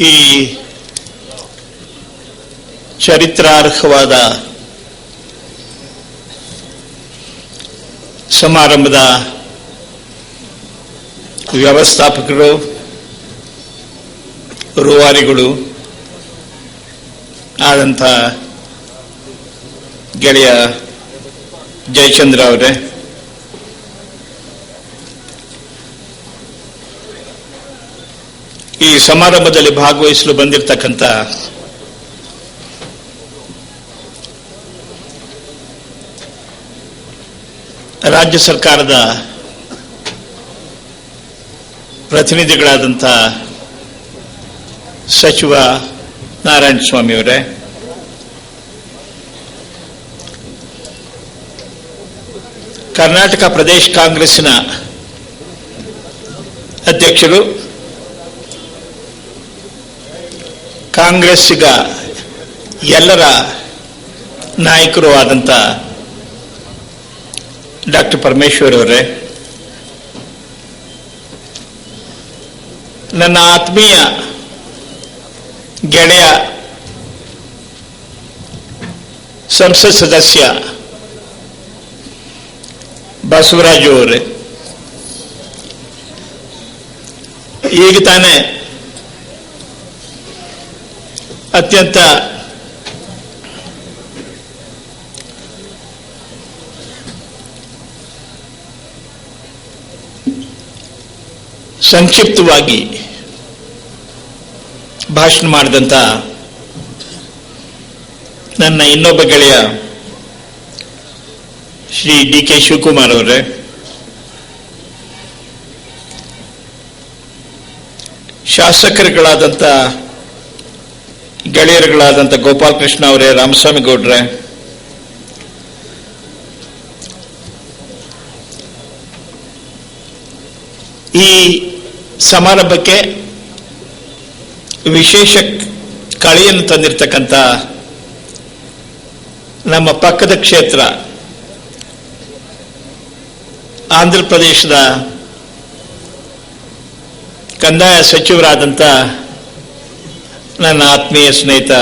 ಈ ಚರಿತ್ರಾರ್ಹವಾದ ಸಮಾರಂಭದ ವ್ಯವಸ್ಥಾಪಕರು, ರೂವಾರಿಗಳು ಆದಂಥ ಗೆಳೆಯ ಜಯಚಂದ್ರ ಅವರೇ, ಈ ಸಮಾರಂಭದಲ್ಲಿ ಭಾಗವಹಿಸಲು ಬಂದಿರತಕ್ಕಂಥ ರಾಜ್ಯ ಸರ್ಕಾರದ ಪ್ರತಿನಿಧಿಗಳಾದಂಥ ಸಚಿವ ನಾರಾಯಣ ಸ್ವಾಮಿ ಅವರೇ, ಕರ್ನಾಟಕ ಪ್ರದೇಶ ಕಾಂಗ್ರೆಸ್ಸಿನ ಅಧ್ಯಕ್ಷರು, ಕಾಂಗ್ರೆಸ್ಸಿಗ ಎಲ್ಲರ ನಾಯಕರು ಆದಂಥ ಡಾಕ್ಟರ್ ಪರಮೇಶ್ವರ್ ಅವರೇ, ನನ್ನ ಆತ್ಮೀಯ ಗೆಳೆಯ ಸಂಸತ್ ಸದಸ್ಯ ಬಸವರಾಜು ಅವರೇ, ಈಗ ತಾನೇ ಅತ್ಯಂತ ಸಂಕ್ಷಿಪ್ತವಾಗಿ ಭಾಷಣ ಮಾಡಿದಂಥ ನನ್ನ ಇನ್ನೊಬ್ಬ ಗೆಳೆಯ ಶ್ರೀ ಡಿ ಕೆ ಶಿವಕುಮಾರ್ ಅವರೇ, ಶಾಸಕರುಗಳಾದಂಥ ಗೆಳೆಯರುಗಳಾದಂಥ ಗೋಪಾಲಕೃಷ್ಣ ಅವರೇ, ರಾಮಸ್ವಾಮಿ ಗೌಡ್ರೆ, ಈ ಸಮಾರಂಭಕ್ಕೆ ವಿಶೇಷ ಕಳೆಯನ್ನು ತಂದಿರತಕ್ಕಂಥ ನಮ್ಮ ಪಕ್ಕದ ಕ್ಷೇತ್ರ ಆಂಧ್ರ ಪ್ರದೇಶದ ಕಂದಾಯ ಸಚಿವರಾದಂಥ ನನ್ನ ಆತ್ಮೀಯ ಸ್ನೇಹಿತ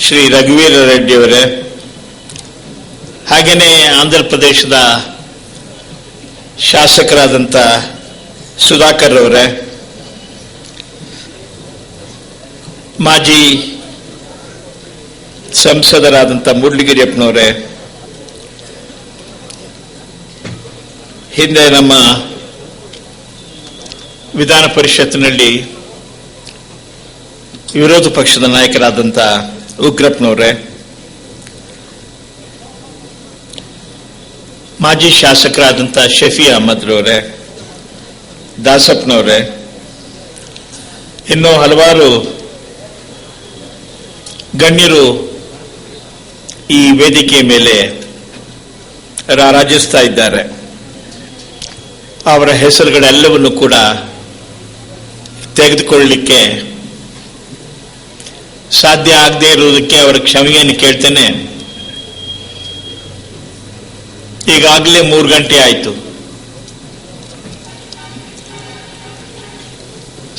ಶ್ರೀ ರಘುವೀರ ರೆಡ್ಡಿ ಅವರೇ, ಹಾಗೆಯೇ ಆಂಧ್ರ ಪ್ರದೇಶದ ಶಾಸಕರಾದಂಥ ಸುಧಾಕರ್ ಅವರೇ, ಮಾಜಿ ಸಂಸದರಾದಂಥ ಮುರಳೀಗಿರಿಯಪ್ಪನವರೇ, ಹಿಂದೆ ನಮ್ಮ ವಿಧಾನ ಪರಿಷತ್ತಿನಲ್ಲಿ ವಿರೋಧ ಪಕ್ಷದ ನಾಯಕರಾದಂಥ ಉಗ್ರಪ್ಪನವರೇ, ಮಾಜಿ ಶಾಸಕರಾದಂಥ ಶಫಿ ಅಹಮದ್ರವರೇ, ದಾಸಪ್ಪನವರೇ, ಇನ್ನೂ ಹಲವಾರು ಗಣ್ಯರು ಈ ವೇದಿಕೆಯ ಮೇಲೆ ರಾರಾಜಿಸ್ತಾ ಇದ್ದಾರೆ. ಅವರ ಹೆಸರುಗಳೆಲ್ಲವನ್ನು ಕೂಡ ತೆಗೆದುಕೊಳ್ಳಲಿಕ್ಕೆ ಸಾಧ್ಯ ಆಗದೇ ಇರುವುದಕ್ಕೆ ಅವರ ಕ್ಷಮೆಯನ್ನು ಕೇಳ್ತೇನೆ. ಈಗಾಗಲೇ 3 ಗಂಟೆ ಆಯಿತು.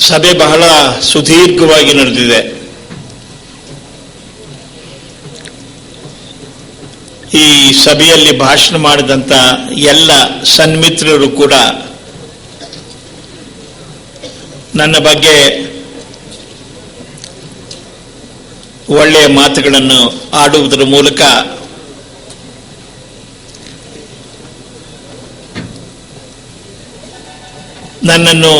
ಸಭೆ ಬಹಳ ಸುದೀರ್ಘವಾಗಿ ನಡೆದಿದೆ. ಈ ಸಭೆಯಲ್ಲಿ ಭಾಷಣ ಮಾಡಿದಂಥ ಎಲ್ಲ ಸನ್ಮಿತ್ರರು ಕೂಡ ನನ್ನ ಬಗ್ಗೆ ಒಳ್ಳೆಯ ಮಾತುಗಳನ್ನು ಆಡುವುದರ ಮೂಲಕ ನನ್ನನ್ನು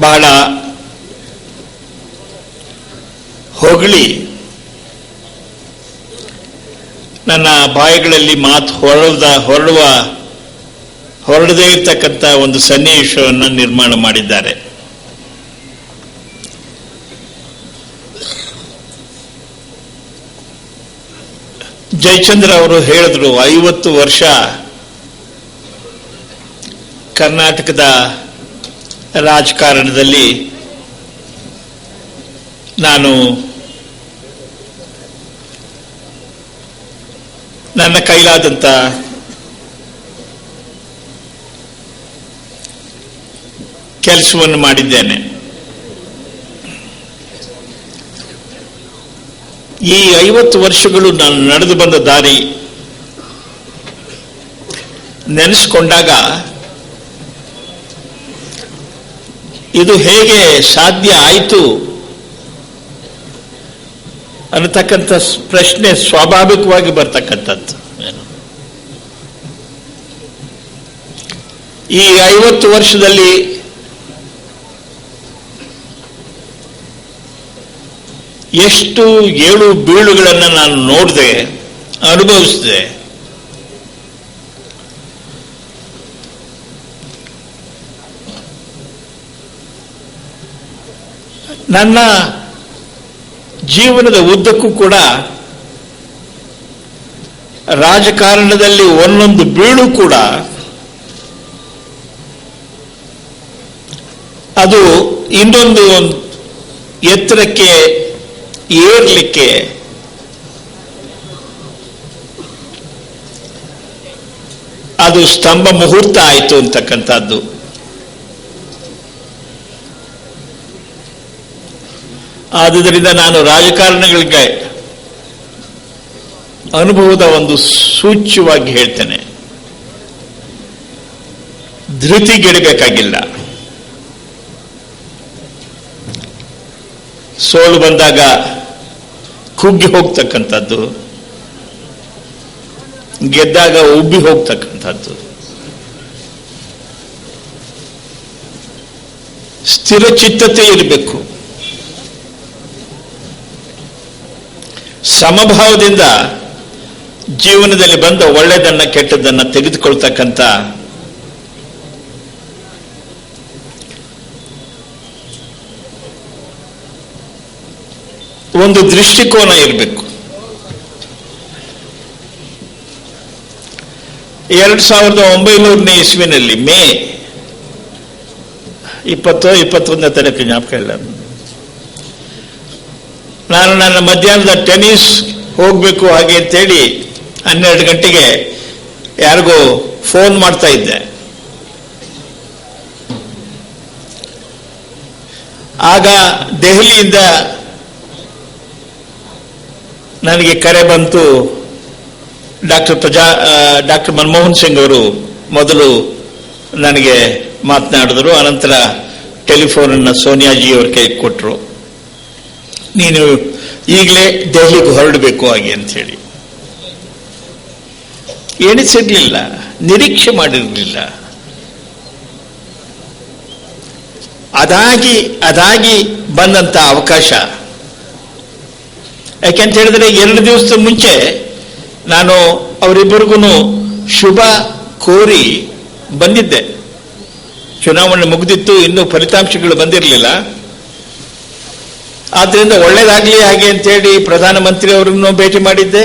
ಬಹಳ ಹೊಗಳಿ ನನ್ನ ಬಾಯಿಗಳಲ್ಲಿ ಮಾತು ಹೊರಡದೇ ಇರತಕ್ಕಂಥ ಒಂದು ಸನ್ನಿವೇಶವನ್ನು ನಿರ್ಮಾಣ ಮಾಡಿದ್ದಾರೆ. ಜಯಚಂದ್ರ ಅವರು ಹೇಳಿದ್ರು, 50 ವರ್ಷ ಕರ್ನಾಟಕದ ರಾಜಕಾರಣದಲ್ಲಿ ನಾನು ನನ್ನ ಕೈಲಾದಂಥ ಕೆಲಸವನ್ನು ಮಾಡಿದ್ದೇನೆ. ಈ 50 ವರ್ಷಗಳು ನಾನು ನಡೆದು ಬಂದ ದಾರಿ ನೆನೆಸ್ಕೊಂಡಾಗ ಇದು ಹೇಗೆ ಸಾಧ್ಯ ಆಯಿತು ಅನ್ನತಕ್ಕಂಥ ಪ್ರಶ್ನೆ ಸ್ವಾಭಾವಿಕವಾಗಿ ಬರ್ತಕ್ಕಂಥದ್ದು. ಈ 50 ವರ್ಷದಲ್ಲಿ ಎಷ್ಟು ಏಳು ಬೀಳುಗಳನ್ನು ನಾನು ನೋಡಿದೆ, ಅನುಭವಿಸಿದೆ. ನನ್ನ ಜೀವನದ ಉದ್ದಕ್ಕೂ ಕೂಡ ರಾಜಕಾರಣದಲ್ಲಿ ಒಂದೊಂದು ಬೀಳು ಕೂಡ ಅದು ಇನ್ನೊಂದು ಎತ್ತರಕ್ಕೆ ಏರ್ಲಿಕ್ಕೆ ಅದು ಸ್ತಂಭ ಮುಹೂರ್ತ ಆಯಿತು ಅಂತಕ್ಕಂಥದ್ದು. ಆದುದರಿಂದ ನಾನು ರಾಜಕಾರಣಗಳಿಗೆ ಅನುಭವದ ಒಂದು ಸೂಚ್ಯವಾಗಿ ಹೇಳ್ತೇನೆ, ಧೃತಿಗೆಡಬೇಕಾಗಿಲ್ಲ. ಸೋಲು ಬಂದಾಗ ಕುಗ್ಗಿ ಹೋಗ್ತಕ್ಕಂಥದ್ದು, ಗೆದ್ದಾಗ ಉಬ್ಬಿ ಹೋಗ್ತಕ್ಕಂಥದ್ದು. ಸ್ಥಿರಚಿತ್ತತೆ ಇರಬೇಕು. ಸಮಭಾವದಿಂದ ಜೀವನದಲ್ಲಿ ಬಂದ ಒಳ್ಳೆಯದನ್ನ ಕೆಟ್ಟದ್ದನ್ನ ತೆಗೆದುಕೊಳ್ತಕ್ಕಂಥ ಒಂದು ದೃಷ್ಟಿಕೋನ ಇರಬೇಕು. 2009ನೇ ಇಸ್ವಿನಲ್ಲಿ ಮೇ 20-21ನೇ ತಾರೀಕು ಜ್ಞಾಪಕ ಇಲ್ಲ, ನಾನು ನನ್ನ ಮಧ್ಯಾಹ್ನದ ಟೆನ್ನಿಸ್ ಹೋಗಬೇಕು ಹಾಗೆ ಅಂತೇಳಿ 12 ಗಂಟೆಗೆ ಯಾರಿಗೋ ಫೋನ್ ಮಾಡ್ತಾ ಇದ್ದೆ. ಆಗ ದೆಹಲಿಯಿಂದ ನನಗೆ ಕರೆ ಬಂತು. ಡಾಕ್ಟರ್ ಮನಮೋಹನ್ ಸಿಂಗ್ ಅವರು ಮೊದಲು ನನಗೆ ಮಾತನಾಡಿದ್ರು. ಅನಂತರ ಟೆಲಿಫೋನನ್ನು ಸೋನಿಯಾಜಿ ಅವ್ರ ಕೈಗೆ ಕೊಟ್ಟರು. ನೀನು ಈಗಲೇ ದೆಹಲಿಗೆ ಹೊರಡಬೇಕು ಹಾಗೆ ಅಂತ ಹೇಳಿ. ಎಣಿಸಿರ್ಲಿಲ್ಲ, ನಿರೀಕ್ಷೆ ಮಾಡಿರಲಿಲ್ಲ. ಅದಾಗಿ ಬಂದಂತ ಅವಕಾಶ. ಯಾಕೆಂತ ಹೇಳಿದ್ರೆ 2 ದಿವಸದ ಮುಂಚೆ ನಾನು ಅವರಿಬ್ಬರಿಗೂ ಶುಭ ಕೋರಿ ಬಂದಿದ್ದೆ. ಚುನಾವಣೆ ಮುಗಿದಿತ್ತು, ಇನ್ನೂ ಫಲಿತಾಂಶಗಳು ಬಂದಿರಲಿಲ್ಲ. ಆದ್ದರಿಂದ ಒಳ್ಳೇದಾಗಲಿ ಹಾಗೆ ಅಂತೇಳಿ ಪ್ರಧಾನಮಂತ್ರಿ ಅವರನ್ನು ಭೇಟಿ ಮಾಡಿದ್ದೆ,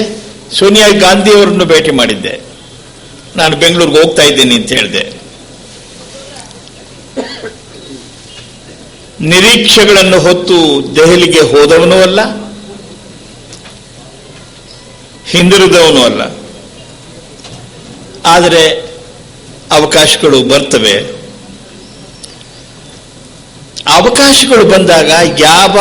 ಸೋನಿಯಾ ಗಾಂಧಿ ಅವರನ್ನು ಭೇಟಿ ಮಾಡಿದ್ದೆ. ನಾನು ಬೆಂಗಳೂರಿಗೆ ಹೋಗ್ತಾ ಇದ್ದೀನಿ ಅಂತ ಹೇಳಿದೆ. ನಿರೀಕ್ಷೆಗಳನ್ನು ಹೊತ್ತು ದೆಹಲಿಗೆ ಹೋದವನೂ ಅಲ್ಲ, ಹಿಂದಿರುದವನೂ ಅಲ್ಲ. ಆದರೆ ಅವಕಾಶಗಳು ಬರ್ತವೆ. ಅವಕಾಶಗಳು ಬಂದಾಗ ಯಾವ